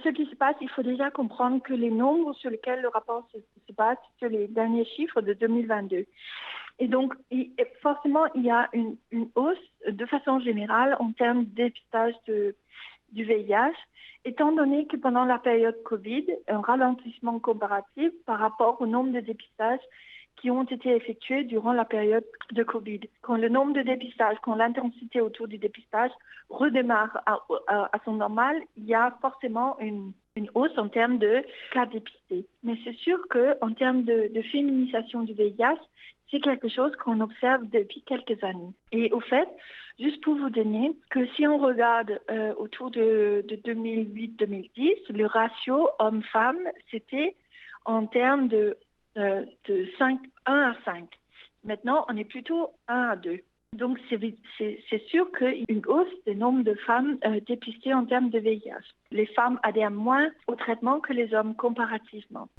Ce qui se passe, il faut déjà comprendre que les nombres sur lesquels le rapport se base sur les derniers chiffres de 2022. Et donc, forcément, il y a une hausse de façon générale en termes de dépistage du VIH, étant donné que pendant la période Covid, un ralentissement comparatif par rapport au nombre de dépistages qui ont été effectués durant la période de Covid. Quand le nombre de dépistages, quand l'intensité autour du dépistage redémarre à son normal, il y a forcément une hausse en termes de cas dépistés. Mais c'est sûr qu'en termes de féminisation du VIH, c'est quelque chose qu'on observe depuis quelques années. Et au fait, juste pour vous donner, que si on regarde autour de 2008-2010, le ratio homme-femme, c'était en termes de 1 à 5. Maintenant, on est plutôt 1 à 2. Donc, c'est sûr qu'il y a une hausse du nombre de femmes dépistées en termes de VIH. Les femmes adhèrent moins au traitement que les hommes comparativement.